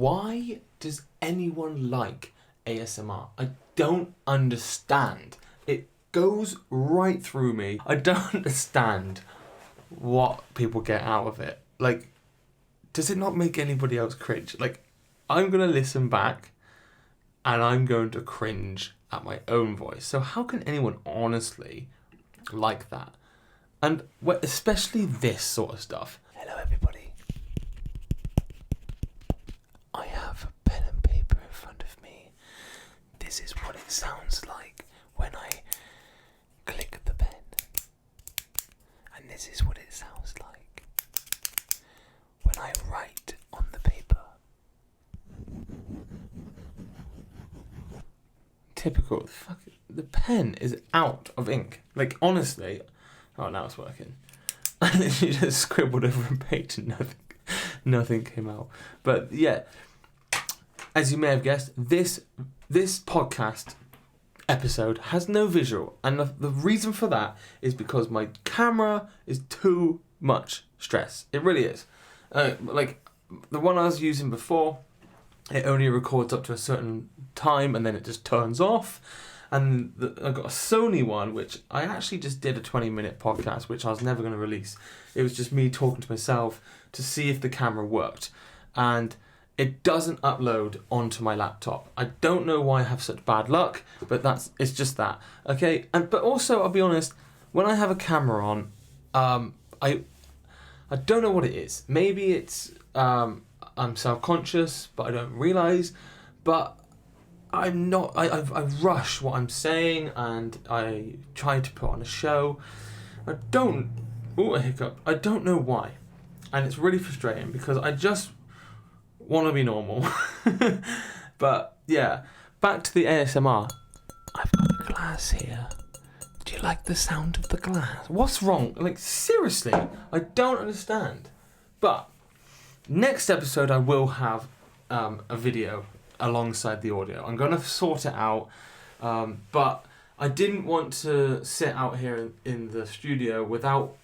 Why does anyone like ASMR? I don't understand. It goes right through me. I don't understand what people get out of it. Like, does it not make anybody else cringe? Like, I'm going to listen back and I'm going to cringe at my own voice. So how can anyone honestly like that? And especially this sort of stuff. Hello, everybody. I have a pen and paper in front of me. This is what it sounds like when I click the pen. And this is what it sounds like when I write on the paper. Typical. The pen is out of ink. Like, honestly. Oh, now it's working. I literally just scribbled over a page and nothing came out. But yeah, as you may have guessed, this podcast episode has no visual. And the reason for that is because my camera is too much stress. It really is. Like, the one I was using before, it only records up to a certain time and then it just turns off. And I got a Sony one, which I actually just did a 20-minute podcast, which I was never going to release. It was just me talking to myself to see if the camera worked. And it doesn't upload onto my laptop. I don't know why I have such bad luck, but it's just that. Okay, but also, I'll be honest, when I have a camera on, I don't know what it is. Maybe it's I'm self-conscious, but I don't realise. But I'm not. I rush what I'm saying, and I try to put on a show. I don't. Ooh, a hiccup. I don't know why, and it's really frustrating because I just want to be normal. But yeah, back to the ASMR. I've got a glass here. Do you like the sound of the glass? What's wrong? Like, seriously, I don't understand. But next episode, I will have a video alongside the audio. I'm going to sort it out, but I didn't want to sit out here in the studio without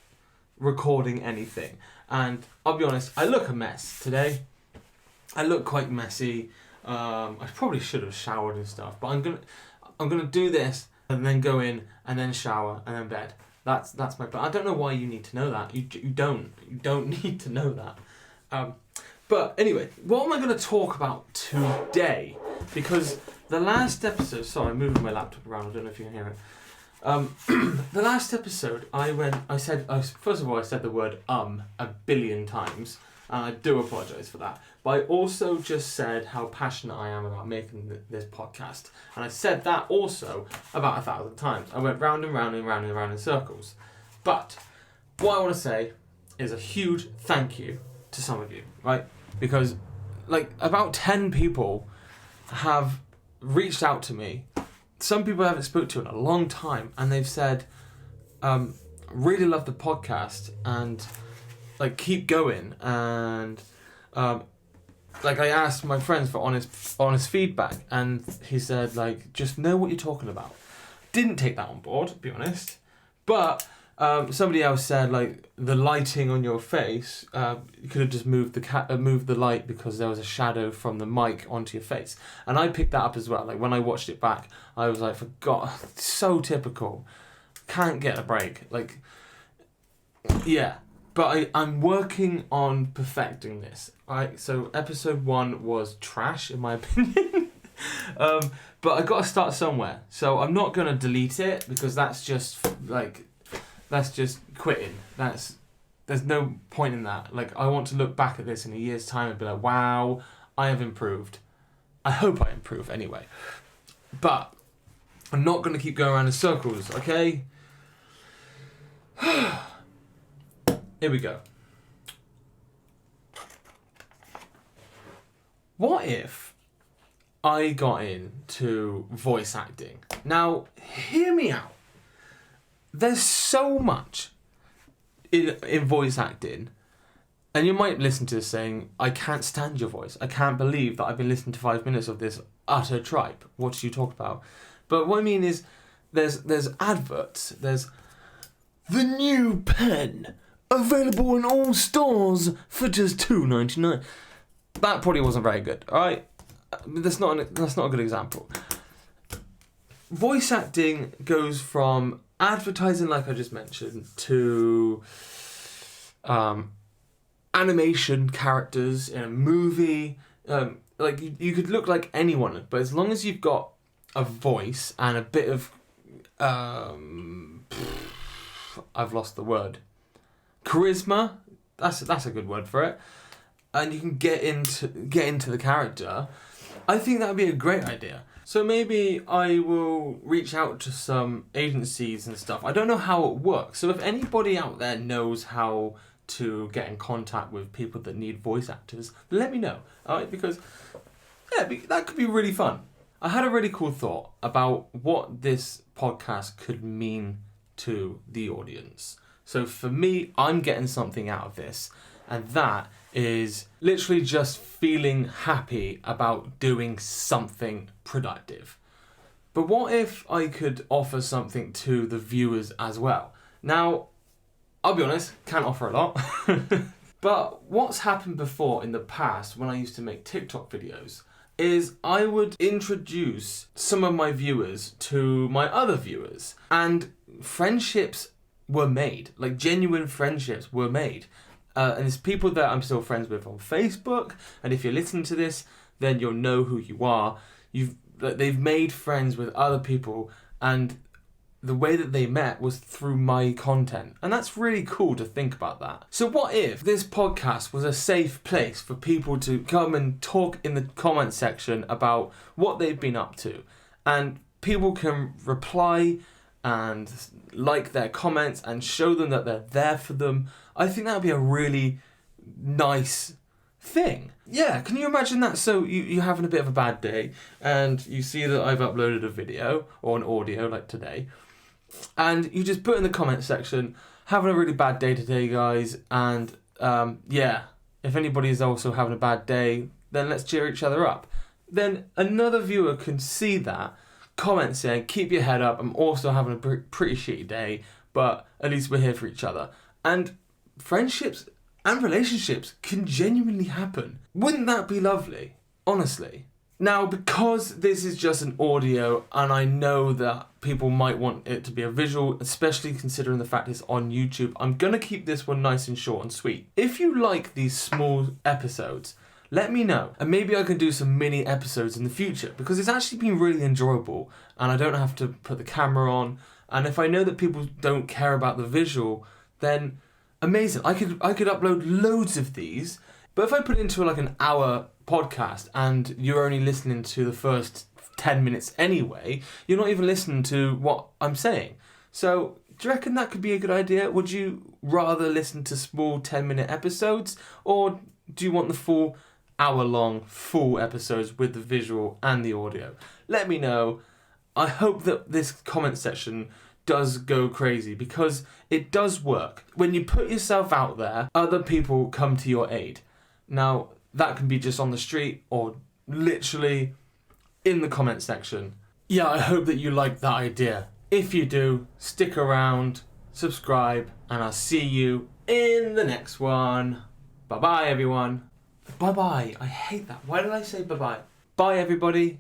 recording anything. And I'll be honest, I look a mess today. I look quite messy. I probably should have showered and stuff, but I'm gonna do this and then go in and then shower and then bed. That's my plan. I don't know why you need to know that. You don't need to know that. But anyway, what am I going to talk about today? Because the last episode... Sorry, I'm moving my laptop around. I don't know if you can hear it. The last episode, first of all, I said the word a billion times. And I do apologise for that. But I also just said how passionate I am about making this podcast. And I said that also about 1,000 times. I went round and round and round and round in circles. But what I want to say is a huge thank you to some of you, right? Because, like, about 10 people have reached out to me. Some people I haven't spoken to in a long time, and they've said, really love the podcast, and, like, keep going. And, like, I asked my friends for honest feedback, and he said, like, just know what you're talking about. Didn't take that on board, to be honest. But somebody else said, like, the lighting on your face, you could have just moved the light because there was a shadow from the mic onto your face. And I picked that up as well. Like, when I watched it back, I was like, for God, so typical. Can't get a break. Like, yeah. But I'm working on perfecting this. Right? So episode 1 was trash, in my opinion. But I got to start somewhere. So I'm not going to delete it because that's just, like... That's just quitting. There's no point in that. Like, I want to look back at this in a year's time and be like, wow, I have improved. I hope I improve anyway. But I'm not going to keep going around in circles, okay? Here we go. What if I got into voice acting? Now, hear me out. There's so much in voice acting, and you might listen to this saying, I can't stand your voice. I can't believe that I've been listening to 5 minutes of this utter tripe. What do you talk about? But what I mean is, there's adverts, there's the new pen, available in all stores for just $2.99. That probably wasn't very good, alright? That's not a good example. Voice acting goes from advertising, like I just mentioned, to animation characters in a movie. Like you could look like anyone, but as long as you've got a voice and a bit of I've lost the word. Charisma. That's a good word for it. And you can get into the character. I think that would be a great idea. So maybe I will reach out to some agencies and stuff. I don't know how it works. So if anybody out there knows how to get in contact with people that need voice actors, let me know. Alright, because that could be really fun. I had a really cool thought about what this podcast could mean to the audience. So for me, I'm getting something out of this, and that is literally just feeling happy about doing something productive. But what if I could offer something to the viewers as well? Now, I'll be honest, can't offer a lot. But what's happened before in the past when I used to make TikTok videos is I would introduce some of my viewers to my other viewers, and friendships were made, like genuine friendships were made. And it's people that I'm still friends with on Facebook, and if you're listening to this, then you'll know who you are. They've made friends with other people, and the way that they met was through my content. And that's really cool to think about that. So what if this podcast was a safe place for people to come and talk in the comment section about what they've been up to? And people can reply and like their comments and show them that they're there for them. I think that would be a really nice thing. Yeah, can you imagine that? So you're having a bit of a bad day and you see that I've uploaded a video or an audio like today, and you just put in the comment section, having a really bad day today, guys, and if anybody is also having a bad day, then let's cheer each other up. Then another viewer can see that, comment saying, keep your head up, I'm also having a pretty shitty day, but at least we're here for each other. And friendships and relationships can genuinely happen. Wouldn't that be lovely? Honestly. Now, because this is just an audio, and I know that people might want it to be a visual, especially considering the fact it's on YouTube, I'm going to keep this one nice and short and sweet. If you like these small episodes, let me know, and maybe I can do some mini episodes in the future, because it's actually been really enjoyable, and I don't have to put the camera on, and if I know that people don't care about the visual, then amazing. I could upload loads of these, but if I put it into like an hour podcast and you're only listening to the first 10 minutes anyway, you're not even listening to what I'm saying. So do you reckon that could be a good idea? Would you rather listen to small 10-minute episodes, or do you want the full hour-long full episodes with the visual and the audio? Let me know. I hope that this comment section does go crazy, because it does work. When you put yourself out there, other people come to your aid. Now, that can be just on the street or literally in the comment section. Yeah, I hope that you like that idea. If you do, stick around, subscribe, and I'll see you in the next one. Bye-bye, everyone. Bye-bye. I hate that. Why did I say bye-bye? Bye, everybody.